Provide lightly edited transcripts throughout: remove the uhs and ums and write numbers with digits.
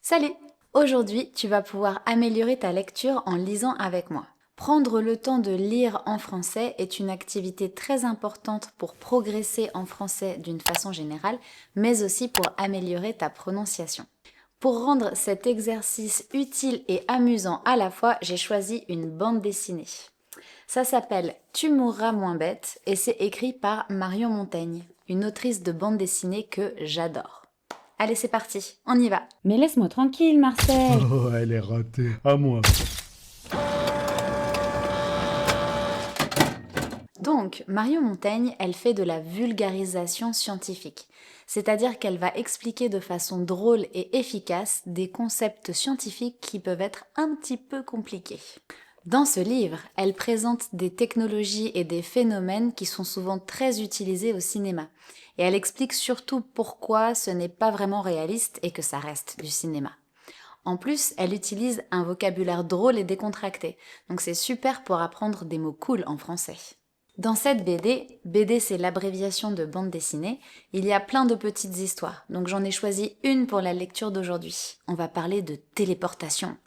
Salut! Aujourd'hui, tu vas pouvoir améliorer ta lecture en lisant avec moi. Prendre le temps de lire en français est une activité très importante pour progresser en français d'une façon générale, mais aussi pour améliorer ta prononciation. Pour rendre cet exercice utile et amusant à la fois, j'ai choisi une bande dessinée. Ça s'appelle Tu mourras moins bête et c'est écrit par Marion Montaigne, une autrice de bande dessinée que j'adore. Allez, c'est parti, on y va. Mais laisse-moi tranquille, Marcel. Oh, elle est ratée. À moi. Donc, Marion Montaigne, elle fait de la vulgarisation scientifique, c'est-à-dire qu'elle va expliquer de façon drôle et efficace des concepts scientifiques qui peuvent être un petit peu compliqués. Dans ce livre, elle présente des technologies et des phénomènes qui sont souvent très utilisés au cinéma. Et elle explique surtout pourquoi ce n'est pas vraiment réaliste et que ça reste du cinéma. En plus, elle utilise un vocabulaire drôle et décontracté, donc c'est super pour apprendre des mots cool en français. Dans cette BD c'est l'abréviation de bande dessinée, il y a plein de petites histoires, donc j'en ai choisi une pour la lecture d'aujourd'hui. On va parler de téléportation.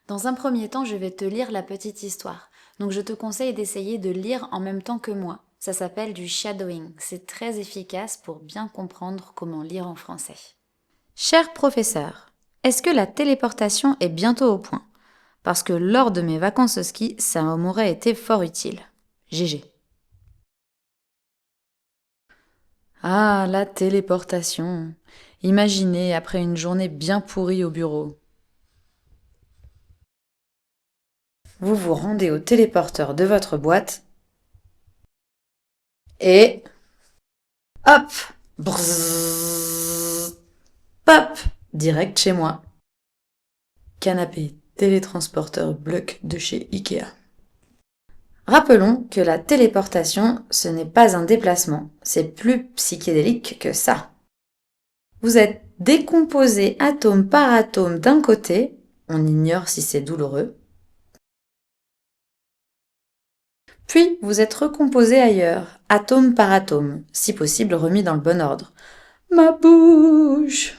Dans un premier temps, je vais te lire la petite histoire. Donc je te conseille d'essayer de lire en même temps que moi. Ça s'appelle du shadowing. C'est très efficace pour bien comprendre comment lire en français. Cher professeur, est-ce que la téléportation est bientôt au point? Parce que lors de mes vacances au ski, ça m'aurait été fort utile. GG. Ah, la téléportation. Imaginez après une journée bien pourrie au bureau. Vous vous rendez au téléporteur de votre boîte et hop, brrrr, pop, direct chez moi. Canapé télétransporteur bloc de chez Ikea. Rappelons que la téléportation, ce n'est pas un déplacement, c'est plus psychédélique que ça. Vous êtes décomposé atome par atome d'un côté, on ignore si c'est douloureux, puis vous êtes recomposé ailleurs, atome par atome, si possible remis dans le bon ordre. Ma bouche!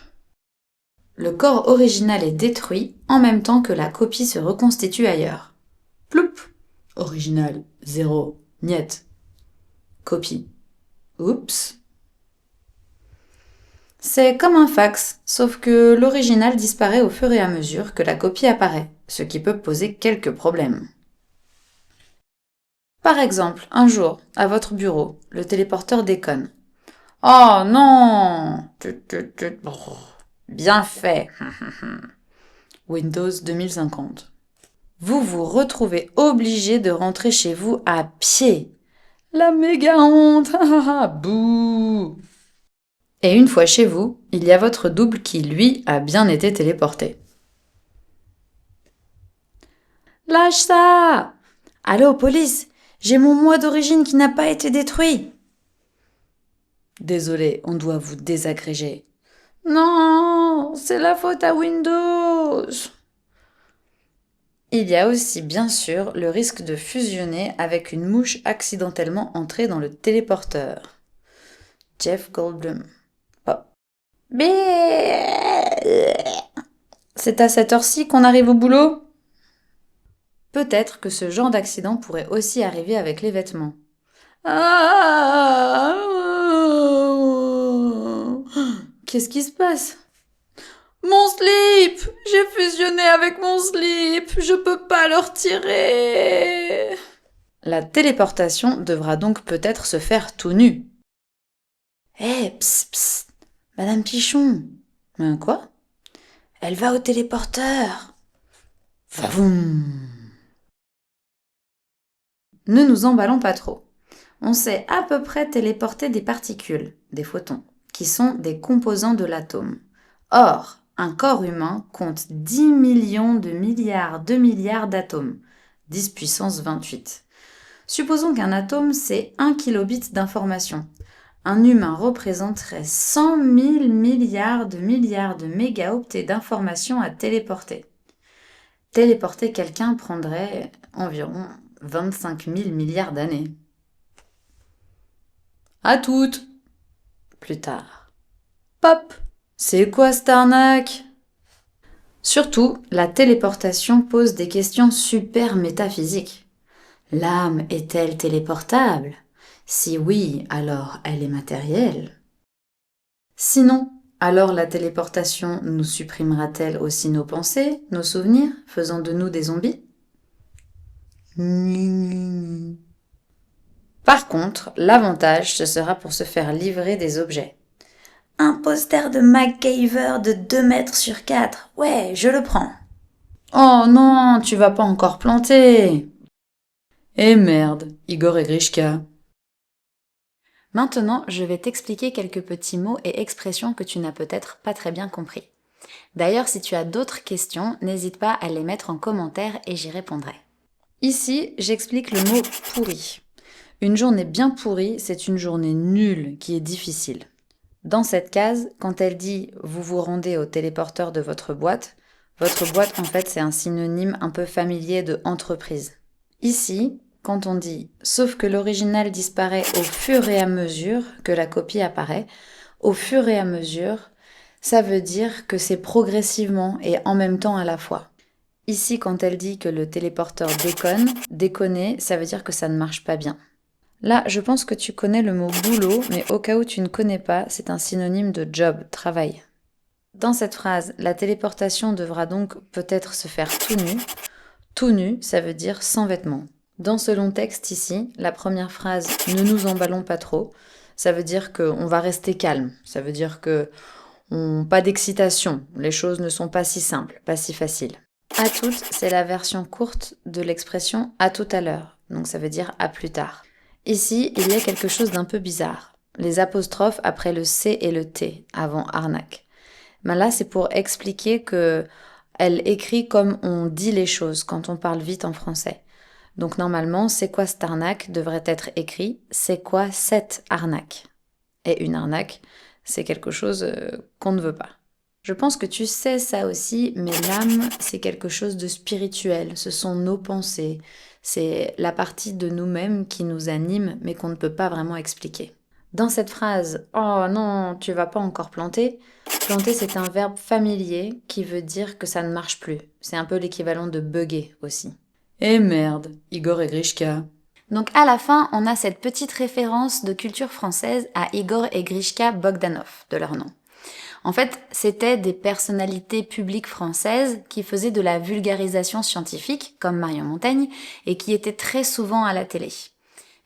Le corps original est détruit en même temps que la copie se reconstitue ailleurs. Ploup! Original, 0, niet. Copie. Oups! C'est comme un fax, sauf que l'original disparaît au fur et à mesure que la copie apparaît, ce qui peut poser quelques problèmes. Par exemple, un jour, à votre bureau, le téléporteur déconne. Oh non! Brrr. Bien fait! Windows 2050. Vous vous retrouvez obligé de rentrer chez vous à pied. La méga honte! Bouh! Et une fois chez vous, il y a votre double qui, lui, a bien été téléporté. Lâche ça! Allô, police! J'ai mon mois d'origine qui n'a pas été détruit! Désolé, on doit vous désagréger. Non, c'est la faute à Windows! Il y a aussi bien sûr le risque de fusionner avec une mouche accidentellement entrée dans le téléporteur. Jeff Goldblum. Oh. C'est à cette heure-ci qu'on arrive au boulot? Peut-être que ce genre d'accident pourrait aussi arriver avec les vêtements. Ah! Qu'est-ce qui se passe? Mon slip! J'ai fusionné avec mon slip! Je peux pas le retirer! La téléportation devra donc peut-être se faire tout nu. Eh, psst, psst, Madame Pichon. Quoi? Elle va au téléporteur. Vavoum. Ne nous emballons pas trop. On sait à peu près téléporter des particules, des photons, qui sont des composants de l'atome. Or, un corps humain compte 10 millions de milliards d'atomes, 10 puissance 28. Supposons qu'un atome, c'est 1 kilobit d'information. Un humain représenterait 100 000 milliards de mégaoctets d'informations à téléporter. Téléporter quelqu'un prendrait environ 25 000 milliards d'années. À toutes! Plus tard. Pop! C'est quoi cette arnaque? Surtout, la téléportation pose des questions super métaphysiques. L'âme est-elle téléportable? Si oui, alors elle est matérielle. Sinon, alors la téléportation nous supprimera-t-elle aussi nos pensées, nos souvenirs, faisant de nous des zombies? Par contre, l'avantage, ce sera pour se faire livrer des objets. Un poster de MacGyver de 2 mètres sur 4. Ouais, je le prends. Oh non, tu vas pas encore planter. Eh merde, Igor et Grishka. Maintenant, je vais t'expliquer quelques petits mots et expressions que tu n'as peut-être pas très bien compris. D'ailleurs, si tu as d'autres questions, n'hésite pas à les mettre en commentaire et j'y répondrai. Ici, j'explique le mot pourri. Une journée bien pourrie, c'est une journée nulle qui est difficile. Dans cette case, quand elle dit « vous vous rendez au téléporteur de votre boîte », en fait, c'est un synonyme un peu familier de entreprise. Ici, quand on dit « sauf que l'original disparaît au fur et à mesure que la copie apparaît », au fur et à mesure, ça veut dire que c'est progressivement et en même temps à la fois. Ici, quand elle dit que le téléporteur déconne, déconner, ça veut dire que ça ne marche pas bien. Là, je pense que tu connais le mot boulot, mais au cas où tu ne connais pas, c'est un synonyme de job, travail. Dans cette phrase, la téléportation devra donc peut-être se faire tout nu. Tout nu, ça veut dire sans vêtements. Dans ce long texte ici, la première phrase « ne nous emballons pas trop », ça veut dire qu'on va rester calme. Ça veut dire que pas d'excitation, les choses ne sont pas si simples, pas si faciles. À toutes, c'est la version courte de l'expression « à tout à l'heure », donc ça veut dire « à plus tard ». Ici, il y a quelque chose d'un peu bizarre. Les apostrophes après le C et le T, avant arnaque. Mais là, c'est pour expliquer que elle écrit comme on dit les choses quand on parle vite en français. Donc normalement, c'est quoi cette arnaque devrait être écrit c'est quoi cette arnaque? Et une arnaque, c'est quelque chose qu'on ne veut pas. Je pense que tu sais ça aussi, mais l'âme, c'est quelque chose de spirituel. Ce sont nos pensées. C'est la partie de nous-mêmes qui nous anime, mais qu'on ne peut pas vraiment expliquer. Dans cette phrase « Oh non, tu vas pas encore planter », planter c'est un verbe familier qui veut dire que ça ne marche plus. C'est un peu l'équivalent de bugger aussi. Eh merde, Igor et Grishka. Donc à la fin, on a cette petite référence de culture française à Igor et Grishka Bogdanov, de leur nom. En fait, c'était des personnalités publiques françaises qui faisaient de la vulgarisation scientifique, comme Marion Montaigne, et qui étaient très souvent à la télé.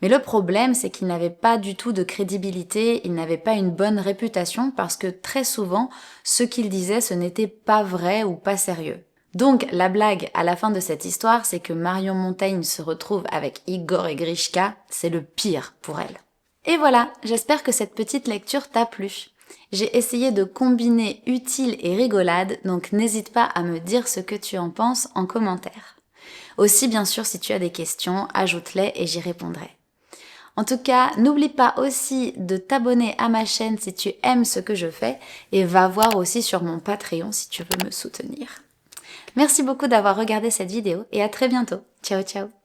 Mais le problème, c'est qu'ils n'avaient pas du tout de crédibilité, ils n'avaient pas une bonne réputation parce que très souvent, ce qu'ils disaient, ce n'était pas vrai ou pas sérieux. Donc, la blague à la fin de cette histoire, c'est que Marion Montaigne se retrouve avec Igor et Grishka, c'est le pire pour elle. Et voilà, j'espère que cette petite lecture t'a plu. J'ai essayé de combiner utile et rigolade, donc n'hésite pas à me dire ce que tu en penses en commentaire. Aussi, bien sûr, si tu as des questions, ajoute-les et j'y répondrai. En tout cas, n'oublie pas aussi de t'abonner à ma chaîne si tu aimes ce que je fais et va voir aussi sur mon Patreon si tu veux me soutenir. Merci beaucoup d'avoir regardé cette vidéo et à très bientôt. Ciao ciao.